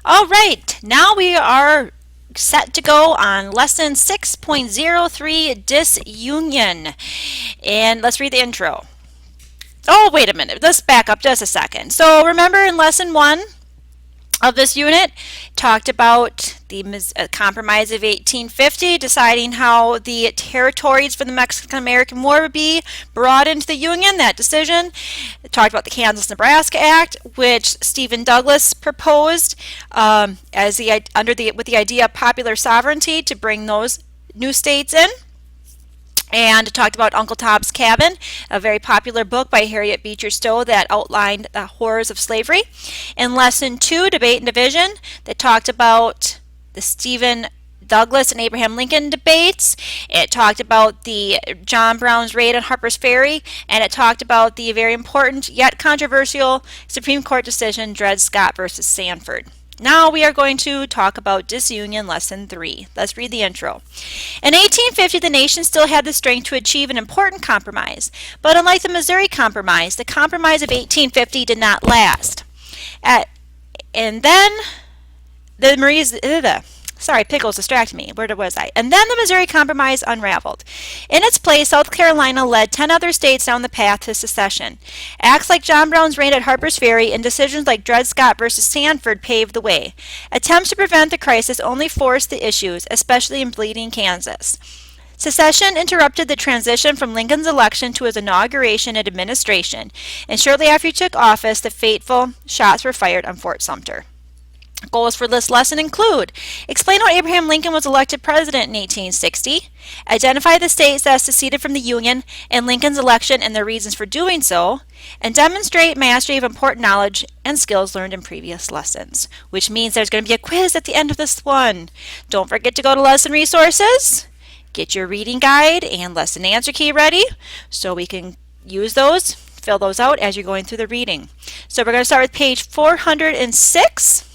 All right, now we are set to go on lesson 6.03 disunion. And let's read the intro. Oh, wait a minute. Let's back up just a second. So remember in lesson 1 of this unit, talked about the Compromise of 1850, deciding how the territories for the Mexican-American War would be brought into the Union, that decision. It talked about the Kansas-Nebraska Act, which Stephen Douglas proposed with the idea of popular sovereignty to bring those new states in. And talked about Uncle Tom's Cabin, a very popular book by Harriet Beecher Stowe that outlined the horrors of slavery. In lesson 2, Debate and Division, that talked about the Stephen Douglas and Abraham Lincoln debates. It talked about the John Brown's raid on Harper's Ferry, and it talked about the very important yet controversial Supreme Court decision, Dred Scott versus Sanford. Now we are going to talk about disunion lesson 3. Let's read the intro. In 1850, the nation still had the strength to achieve an important compromise, but unlike the Missouri Compromise, the Compromise of 1850 did not last. And then pickles distracted me. Where was I? And then the Missouri Compromise unraveled. In its place, South Carolina led 10 other states down the path to secession. Acts like John Brown's raid at Harper's Ferry and decisions like Dred Scott versus Sanford paved the way. Attempts to prevent the crisis only forced the issues, especially in Bleeding, Kansas. Secession interrupted the transition from Lincoln's election to his inauguration and administration, and shortly after he took office, the fateful shots were fired on Fort Sumter. Goals for this lesson include: explain how Abraham Lincoln was elected president in 1860, identify the states that seceded from the Union and Lincoln's election and their reasons for doing so, and demonstrate mastery of important knowledge and skills learned in previous lessons, which means there's going to be a quiz at the end of this one. Don't forget to go to lesson resources, get your reading guide and lesson answer key ready so we can use those, fill those out as you're going through the reading. So we're going to start with page 406.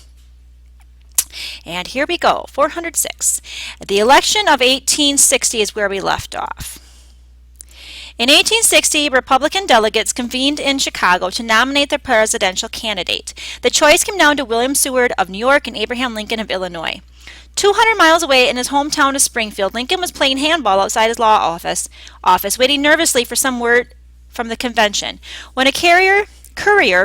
And here we go, 406. The election of 1860 is where we left off. In 1860, Republican delegates convened in Chicago to nominate their presidential candidate. The choice came down to William Seward of New York and Abraham Lincoln of Illinois. 200 miles away in his hometown of Springfield, Lincoln was playing handball outside his law office, waiting nervously for some word from the convention. When a courier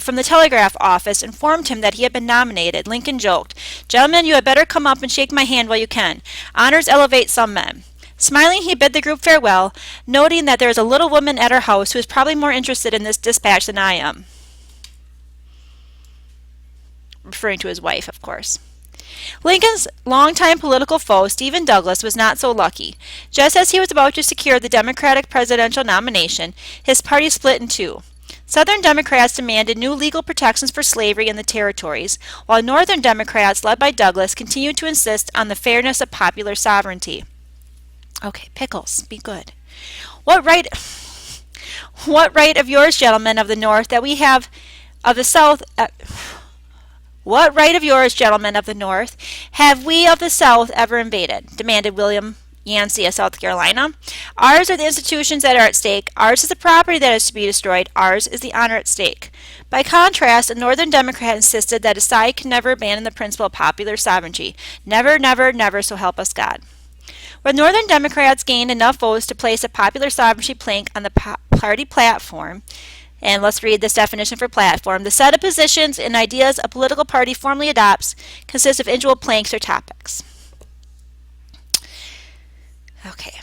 from the telegraph office informed him that he had been nominated, Lincoln joked, "Gentlemen, you had better come up and shake my hand while you can. Honors elevate some men." Smiling, he bid the group farewell, noting that there is a little woman at our house who is probably more interested in this dispatch than I am. Referring to his wife, of course. Lincoln's longtime political foe, Stephen Douglas, was not so lucky. Just as he was about to secure the Democratic presidential nomination, his party split in two. Southern Democrats demanded new legal protections for slavery in the territories, while Northern Democrats, led by Douglas, continued to insist on the fairness of popular sovereignty. Okay, pickles, be good. What right of yours, gentlemen of the North, that we have of the South? What right of yours, gentlemen of the North, have we of the South ever invaded? Demanded William Yancey of South Carolina. Ours are the institutions that are at stake. Ours is the property that is to be destroyed. Ours is the honor at stake. By contrast, a Northern Democrat insisted that a side can never abandon the principle of popular sovereignty. Never, never, never, so help us God. When Northern Democrats gained enough votes to place a popular sovereignty plank on the party platform, and let's read this definition for platform, the set of positions and ideas a political party formally adopts consists of individual planks or topics. Okay.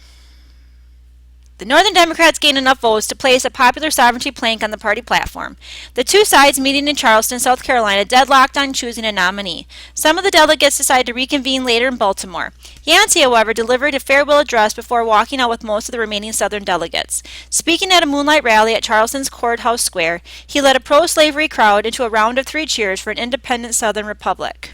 The Northern Democrats gained enough votes to place a popular sovereignty plank on the party platform. The two sides meeting in Charleston, South Carolina, deadlocked on choosing a nominee. Some of the delegates decided to reconvene later in Baltimore. Yancey, however, delivered a farewell address before walking out with most of the remaining Southern delegates. Speaking at a moonlight rally at Charleston's Courthouse Square, he led a pro-slavery crowd into a round of 3 cheers for an independent Southern republic.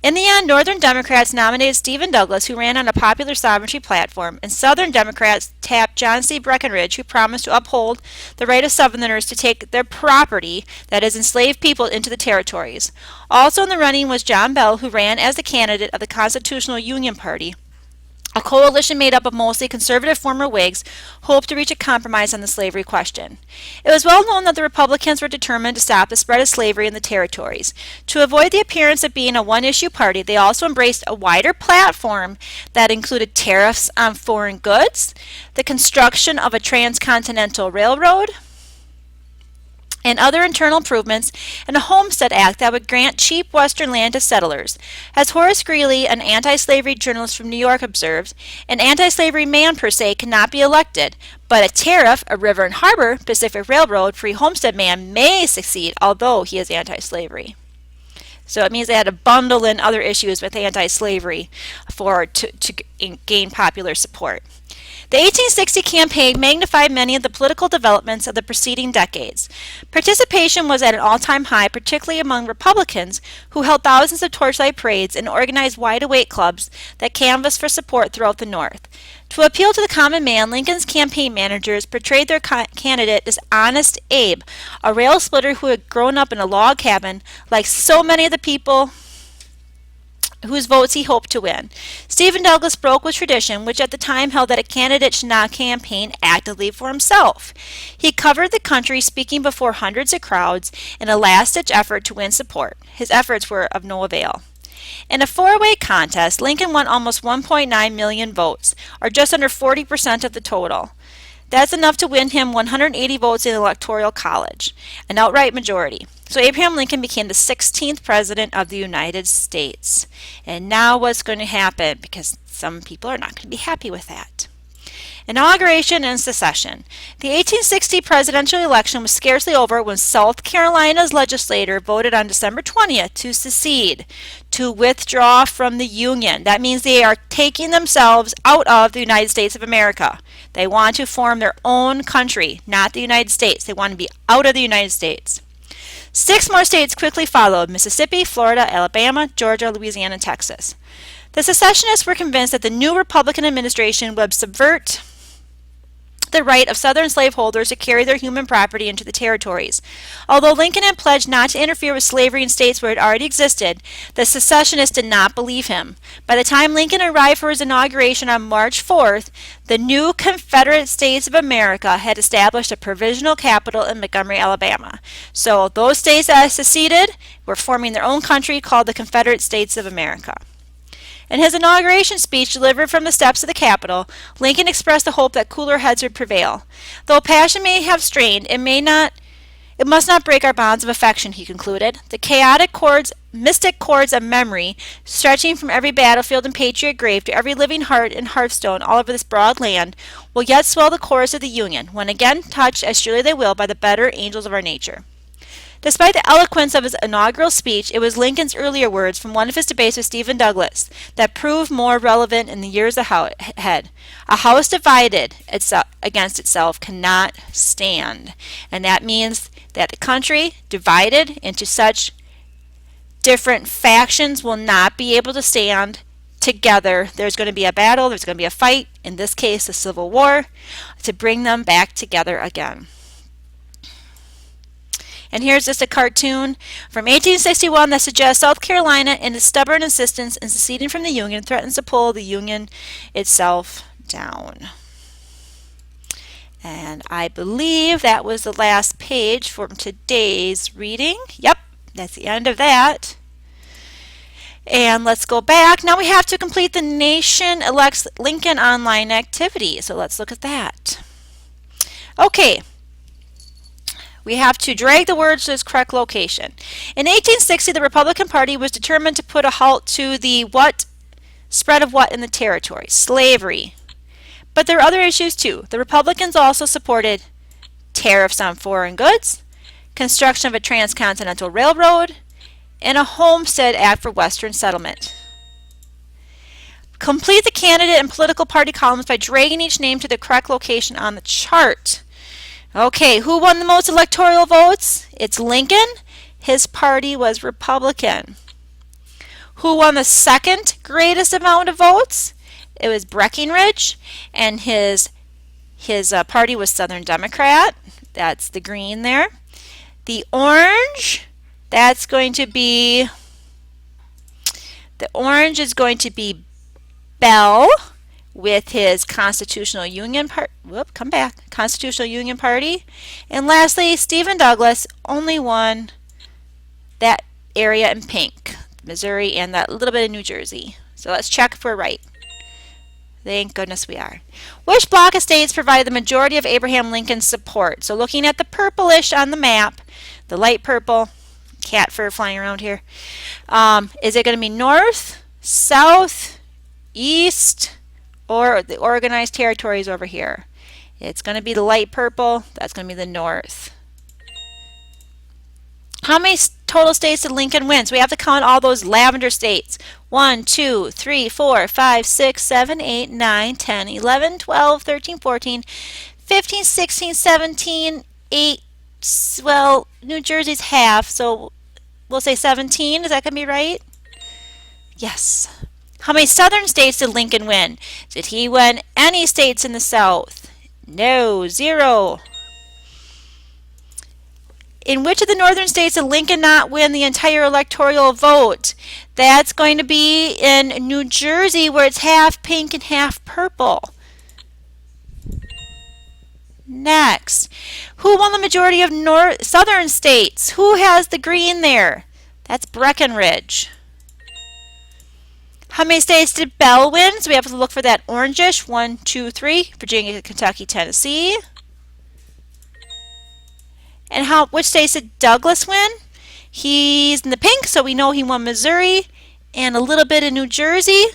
In the end, Northern Democrats nominated Stephen Douglas, who ran on a popular sovereignty platform, and Southern Democrats tapped John C. Breckinridge, who promised to uphold the right of Southerners to take their property, that is, enslaved people, into the territories. Also in the running was John Bell, who ran as the candidate of the Constitutional Union Party. A coalition made up of mostly conservative former Whigs hoped to reach a compromise on the slavery question. It was well known that the Republicans were determined to stop the spread of slavery in the territories. To avoid the appearance of being a one-issue party, they also embraced a wider platform that included tariffs on foreign goods, the construction of a transcontinental railroad, and other internal improvements, and a Homestead Act that would grant cheap Western land to settlers. As Horace Greeley, an anti-slavery journalist from New York, observed, an anti-slavery man per se cannot be elected, but a tariff, a river and harbor, Pacific Railroad, free homestead man may succeed, although he is anti-slavery. So it means they had to bundle in other issues with anti-slavery to gain popular support. The 1860 campaign magnified many of the political developments of the preceding decades. Participation was at an all-time high, particularly among Republicans, who held thousands of torchlight parades and organized wide-awake clubs that canvassed for support throughout the North. To appeal to the common man, Lincoln's campaign managers portrayed their candidate as Honest Abe, a rail splitter who had grown up in a log cabin like so many of the people whose votes he hoped to win. Stephen Douglas broke with tradition, which at the time held that a candidate should not campaign actively for himself. He covered the country speaking before hundreds of crowds in a last-ditch effort to win support. His efforts were of no avail. In a four-way contest, Lincoln won almost 1.9 million votes, or just under 40% of the total. That's enough to win him 180 votes in the Electoral College, an outright majority. So Abraham Lincoln became the 16th President of the United States. And now what's going to happen? Because some people are not going to be happy with that. Inauguration and secession. The 1860 presidential election was scarcely over when South Carolina's legislature voted on December 20th to secede, to withdraw from the Union. That means they are taking themselves out of the United States of America. They want to form their own country, not the United States. They want to be out of the United States. 6 more states quickly followed: Mississippi, Florida, Alabama, Georgia, Louisiana, and Texas. The secessionists were convinced that the new Republican administration would subvert the right of Southern slaveholders to carry their human property into the territories. Although Lincoln had pledged not to interfere with slavery in states where it already existed, the secessionists did not believe him. By the time Lincoln arrived for his inauguration on March 4th, the new Confederate States of America had established a provisional capital in Montgomery, Alabama. So those states that seceded were forming their own country called the Confederate States of America. In his inauguration speech delivered from the steps of the Capitol, Lincoln expressed the hope that cooler heads would prevail. Though passion may have strained, it must not break our bonds of affection, he concluded. The chaotic mystic chords of memory, stretching from every battlefield and patriot grave to every living heart and hearthstone all over this broad land, will yet swell the chorus of the Union, when again touched, as surely they will, by the better angels of our nature. Despite the eloquence of his inaugural speech, it was Lincoln's earlier words from one of his debates with Stephen Douglas that proved more relevant in the years ahead. A house divided against itself cannot stand. And that means that the country divided into such different factions will not be able to stand together. There's going to be a battle, there's going to be a fight, in this case a civil war, to bring them back together again. And here's just a cartoon from 1861 that suggests South Carolina, in its stubborn insistence in seceding from the Union, threatens to pull the Union itself down. And I believe that was the last page from today's reading. Yep, that's the end of that. And let's go back. Now we have to complete the Nation Elects Lincoln online activity. So let's look at that. Okay. We have to drag the words to its correct location. In 1860, the Republican Party was determined to put a halt to the spread of what in the territory? Slavery. But there are other issues too. The Republicans also supported tariffs on foreign goods, construction of a transcontinental railroad, and a Homestead Act for Western settlement. Complete the candidate and political party columns by dragging each name to the correct location on the chart. Okay, who won the most electoral votes? It's Lincoln. His party was Republican. Who won the second greatest amount of votes? It was Breckinridge, and his party was Southern Democrat. That's the green there. The orange, the orange is going to be Bell, with his Constitutional Union Constitutional Union Party. And lastly, Stephen Douglas only won that area in pink, Missouri and that little bit of New Jersey. So let's check if we're right. Thank goodness we are. Which block of states provided the majority of Abraham Lincoln's support? So looking at the purplish on the map, the light purple, cat fur flying around here, is it going to be north, south, east, or the organized territories over here? It's going to be the light purple. That's going to be the north. How many total states did Lincoln win? So we have to count all those lavender states. 1, 2, 3, 4, 5, 6, 7, 8, 9, 10, 11, 12, 13, 14, 15, 16, 17, 8. Well, New Jersey's half, so we'll say 17. Is that going to be right? Yes. How many southern states did Lincoln win? Did he win any states in the South? No, 0. In which of the northern states did Lincoln not win the entire electoral vote? That's going to be in New Jersey, where it's half pink and half purple. Next, who won the majority of southern states? Who has the green there? That's Breckinridge. How many states did Bell win? So we have to look for that orangish. 1, 2, 3. Virginia, Kentucky, Tennessee. And which states did Douglas win? He's in the pink, so we know he won Missouri and a little bit of New Jersey.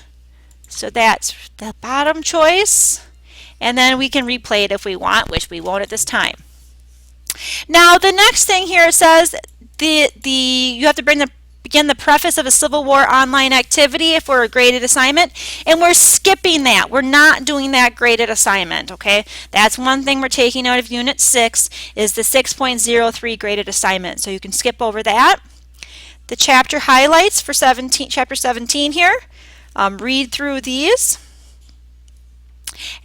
So that's the bottom choice. And then we can replay it if we want, which we won't at this time. Now the next thing here says you have to begin the preface of a Civil War online activity for a graded assignment, and we're skipping that. We're not doing that graded assignment, okay? That's one thing we're taking out of Unit 6 is the 6.03 graded assignment, so you can skip over that. The chapter highlights for chapter 17 here. Read through these.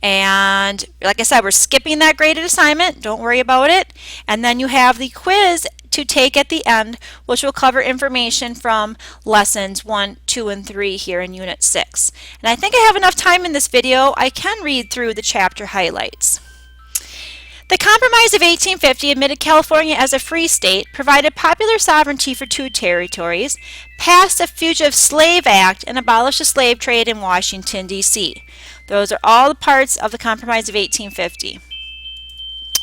And like I said, we're skipping that graded assignment. Don't worry about it. And then you have the quiz to take at the end, which will cover information from lessons 1, 2, and 3 here in Unit 6. And I think I have enough time in this video. I can read through the chapter highlights. The Compromise of 1850 admitted California as a free state, provided popular sovereignty for 2 territories, passed a Fugitive Slave Act, and abolished the slave trade in Washington, D.C. Those are all the parts of the Compromise of 1850.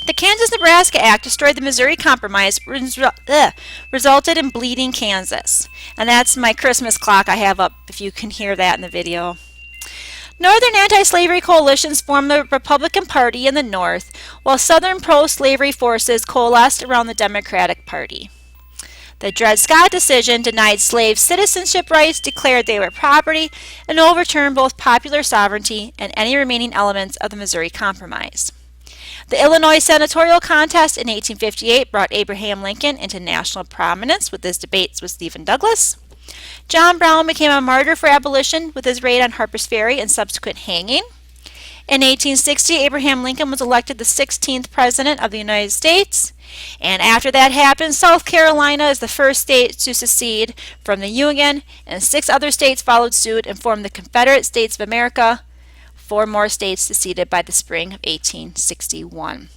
The Kansas-Nebraska Act destroyed the Missouri Compromise, resulted in bleeding Kansas. And that's my Christmas clock I have up, if you can hear that in the video. Northern anti-slavery coalitions formed the Republican Party in the North, while Southern pro-slavery forces coalesced around the Democratic Party. The Dred Scott decision denied slave citizenship rights, declared they were property, and overturned both popular sovereignty and any remaining elements of the Missouri Compromise. The Illinois senatorial contest in 1858 brought Abraham Lincoln into national prominence with his debates with Stephen Douglas. John Brown became a martyr for abolition with his raid on Harper's Ferry and subsequent hanging. In 1860, Abraham Lincoln was elected the 16th President of the United States. And after that happened, South Carolina is the first state to secede from the Union, and 6 other states followed suit and formed the Confederate States of America. 4 more states seceded by the spring of 1861.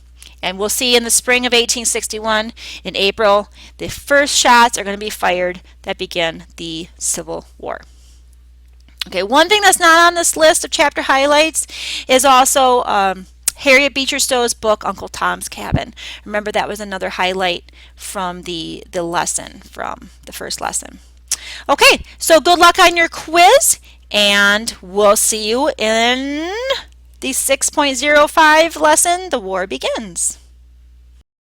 And we'll see in the spring of 1861, in April, the first shots are going to be fired that begin the Civil War. Okay, one thing that's not on this list of chapter highlights is also Harriet Beecher Stowe's book, Uncle Tom's Cabin. Remember, that was another highlight from the lesson, from the first lesson. Okay, so good luck on your quiz, and we'll see you in the 6.05 lesson, The War Begins.